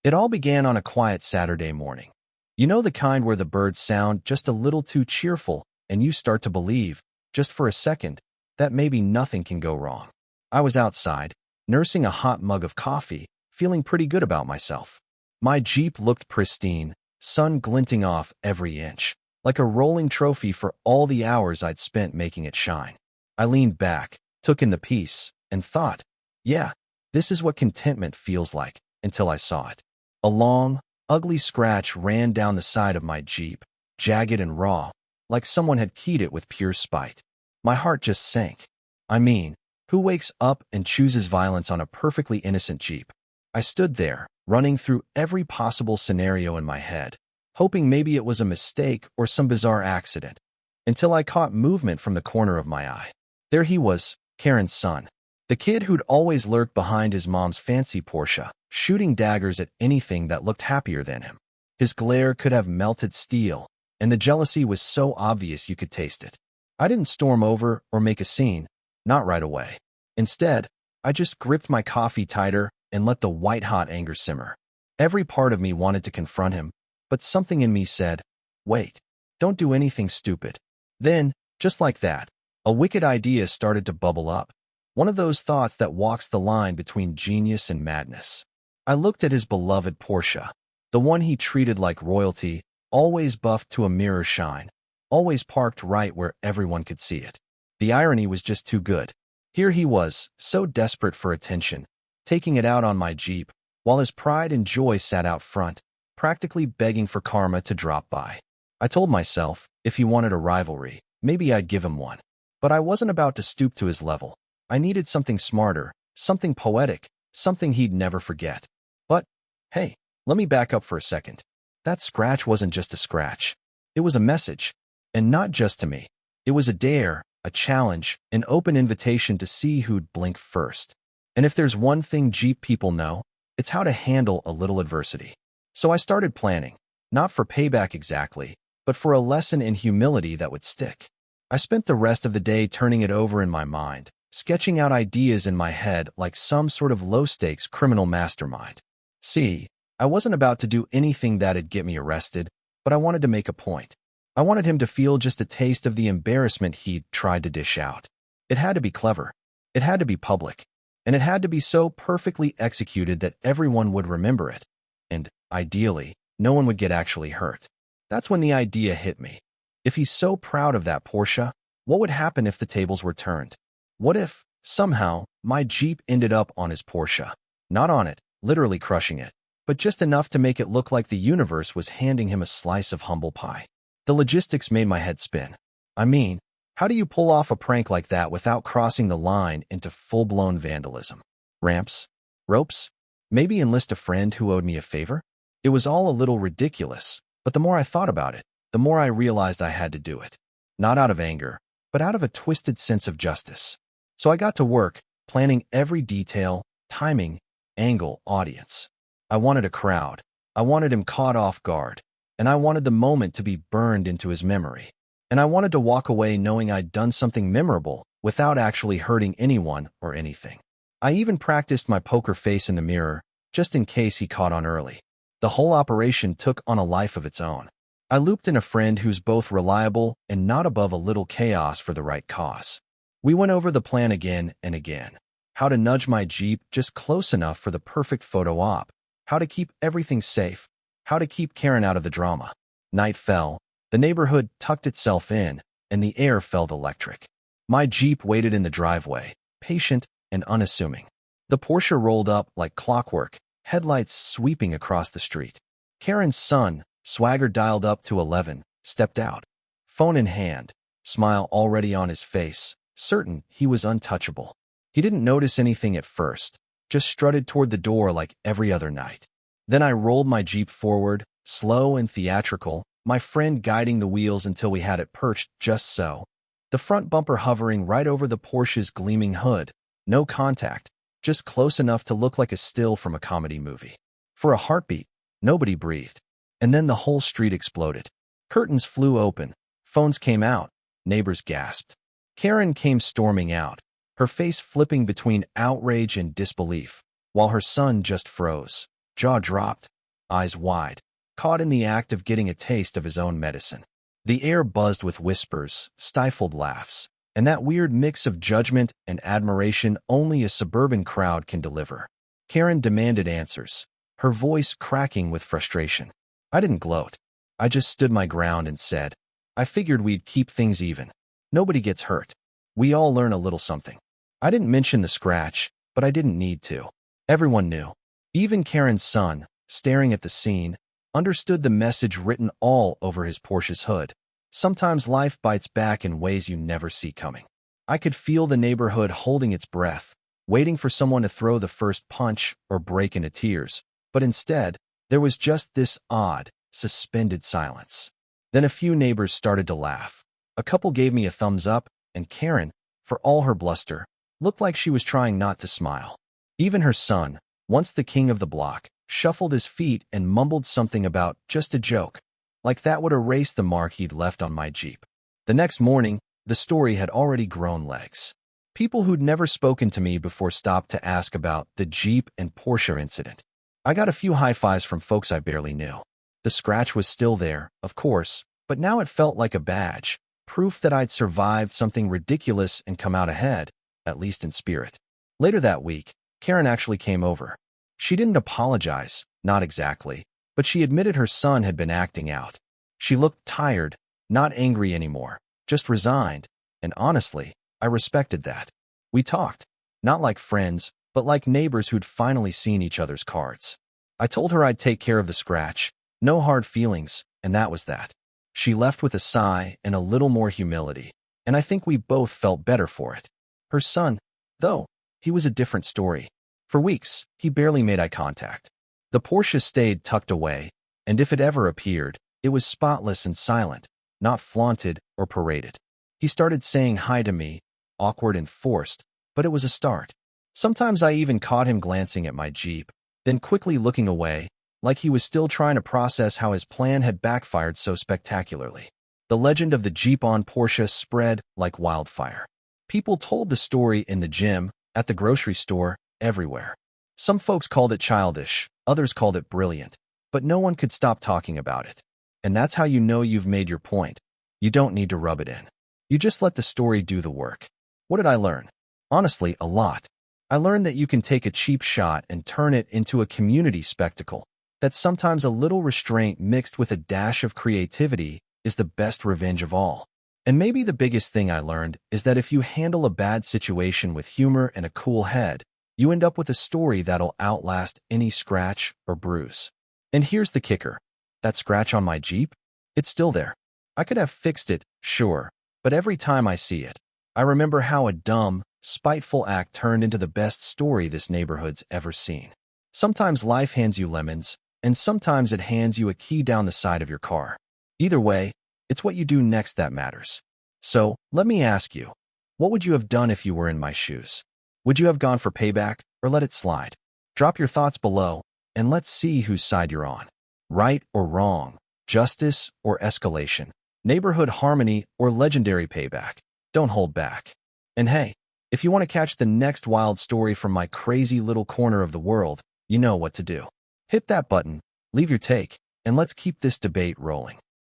It all began on a quiet Saturday morning. You know, the kind where the birds sound just a little too cheerful and you start to believe, just for a second, that maybe nothing can go wrong. I was outside, nursing a hot mug of coffee, feeling pretty good about myself. My Jeep looked pristine, sun glinting off every inch, like a rolling trophy for all the hours I'd spent making it shine. I leaned back, took in the peace, and thought, yeah, this is what contentment feels like, until I saw it. A long, ugly scratch ran down the side of my Jeep, jagged and raw, like someone had keyed it with pure spite. My heart just sank. I mean, who wakes up and chooses violence on a perfectly innocent Jeep? I stood there, running through every possible scenario in my head, hoping maybe it was a mistake or some bizarre accident, until I caught movement from the corner of my eye. There he was, Karen's son, the kid who'd always lurked behind his mom's fancy Porsche, shooting daggers at anything that looked happier than him. His glare could have melted steel, and the jealousy was so obvious you could taste it. I didn't storm over or make a scene, not right away. Instead, I just gripped my coffee tighter and let the white-hot anger simmer. Every part of me wanted to confront him, but something in me said, wait, don't do anything stupid. Then, just like that, a wicked idea started to bubble up. One of those thoughts that walks the line between genius and madness. I looked at his beloved Porsche, the one he treated like royalty, always buffed to a mirror shine, always parked right where everyone could see it. The irony was just too good. Here he was, so desperate for attention, taking it out on my Jeep, while his pride and joy sat out front, practically begging for karma to drop by. I told myself, if he wanted a rivalry, maybe I'd give him one. But I wasn't about to stoop to his level. I needed something smarter, something poetic, something he'd never forget. But, hey, let me back up for a second. That scratch wasn't just a scratch. It was a message. And not just to me. It was a dare, a challenge, an open invitation to see who'd blink first. And if there's one thing Jeep people know, it's how to handle a little adversity. So I started planning, not for payback exactly, but for a lesson in humility that would stick. I spent the rest of the day turning it over in my mind, sketching out ideas in my head like some sort of low-stakes criminal mastermind. See, I wasn't about to do anything that'd get me arrested, but I wanted to make a point. I wanted him to feel just a taste of the embarrassment he'd tried to dish out. It had to be clever. It had to be public. And it had to be so perfectly executed that everyone would remember it. And, ideally, no one would get actually hurt. That's when the idea hit me. If he's so proud of that Porsche, what would happen if the tables were turned? What if, somehow, my Jeep ended up on his Porsche? Not on it, literally crushing it, but just enough to make it look like the universe was handing him a slice of humble pie. The logistics made my head spin. I mean, how do you pull off a prank like that without crossing the line into full-blown vandalism? Ramps? Ropes? Maybe enlist a friend who owed me a favor? It was all a little ridiculous, but the more I thought about it, the more I realized I had to do it. Not out of anger, but out of a twisted sense of justice. So I got to work, planning every detail, timing, angle, audience. I wanted a crowd. I wanted him caught off guard. And I wanted the moment to be burned into his memory. And I wanted to walk away knowing I'd done something memorable without actually hurting anyone or anything. I even practiced my poker face in the mirror, just in case he caught on early. The whole operation took on a life of its own. I looped in a friend who's both reliable and not above a little chaos for the right cause. We went over the plan again and again. How to nudge my Jeep just close enough for the perfect photo op. How to keep everything safe. How to keep Karen out of the drama. Night fell, the neighborhood tucked itself in, and the air felt electric. My Jeep waited in the driveway, patient and unassuming. The Porsche rolled up like clockwork, headlights sweeping across the street. Karen's son, swagger dialed up to 11, stepped out. Phone in hand, smile already on his face, certain he was untouchable. He didn't notice anything at first, just strutted toward the door like every other night. Then I rolled my Jeep forward, slow and theatrical, my friend guiding the wheels until we had it perched just so. The front bumper hovering right over the Porsche's gleaming hood. No contact, just close enough to look like a still from a comedy movie. For a heartbeat, nobody breathed. And then the whole street exploded. Curtains flew open, phones came out, neighbors gasped. Karen came storming out, her face flipping between outrage and disbelief, while her son just froze, jaw dropped, eyes wide, caught in the act of getting a taste of his own medicine. The air buzzed with whispers, stifled laughs, and that weird mix of judgment and admiration only a suburban crowd can deliver. Karen demanded answers, her voice cracking with frustration. I didn't gloat. I just stood my ground and said, I figured we'd keep things even. Nobody gets hurt. We all learn a little something. I didn't mention the scratch, but I didn't need to. Everyone knew. Even Karen's son, staring at the scene, understood the message written all over his Porsche's hood. Sometimes life bites back in ways you never see coming. I could feel the neighborhood holding its breath, waiting for someone to throw the first punch or break into tears. But instead, there was just this odd, suspended silence. Then a few neighbors started to laugh. A couple gave me a thumbs up, and Karen, for all her bluster, looked like she was trying not to smile. Even her son, once the king of the block, shuffled his feet and mumbled something about just a joke, like that would erase the mark he'd left on my Jeep. The next morning, the story had already grown legs. People who'd never spoken to me before stopped to ask about the Jeep and Porsche incident. I got a few high fives from folks I barely knew. The scratch was still there, of course, but now it felt like a badge, proof that I'd survived something ridiculous and come out ahead, at least in spirit. Later that week, Karen actually came over. She didn't apologize, not exactly, but she admitted her son had been acting out. She looked tired, not angry anymore, just resigned, and honestly, I respected that. We talked, not like friends, but like neighbors who'd finally seen each other's cards. I told her I'd take care of the scratch, no hard feelings, and that was that. She left with a sigh and a little more humility, and I think we both felt better for it. Her son, though, he was a different story. For weeks, he barely made eye contact. The Porsche stayed tucked away, and if it ever appeared, it was spotless and silent, not flaunted or paraded. He started saying hi to me, awkward and forced, but it was a start. Sometimes I even caught him glancing at my Jeep, then quickly looking away, like he was still trying to process how his plan had backfired so spectacularly. The legend of the Jeep on Porsche spread like wildfire. People told the story in the gym, at the grocery store, everywhere. Some folks called it childish, others called it brilliant, but no one could stop talking about it. And that's how you know you've made your point. You don't need to rub it in. You just let the story do the work. What did I learn? Honestly, a lot. I learned that you can take a cheap shot and turn it into a community spectacle, that sometimes a little restraint mixed with a dash of creativity is the best revenge of all. And maybe the biggest thing I learned is that if you handle a bad situation with humor and a cool head, you end up with a story that'll outlast any scratch or bruise. And here's the kicker. That scratch on my Jeep? It's still there. I could have fixed it, sure, but every time I see it, I remember how a dumb, spiteful act turned into the best story this neighborhood's ever seen. Sometimes life hands you lemons, and sometimes it hands you a key down the side of your car. Either way, it's what you do next that matters. So, let me ask you, what would you have done if you were in my shoes? Would you have gone for payback, or let it slide? Drop your thoughts below, and let's see whose side you're on. Right or wrong, justice or escalation, neighborhood harmony or legendary payback. Don't hold back. And hey, if you want to catch the next wild story from my crazy little corner of the world, you know what to do. Hit that button, leave your take, and let's keep this debate rolling.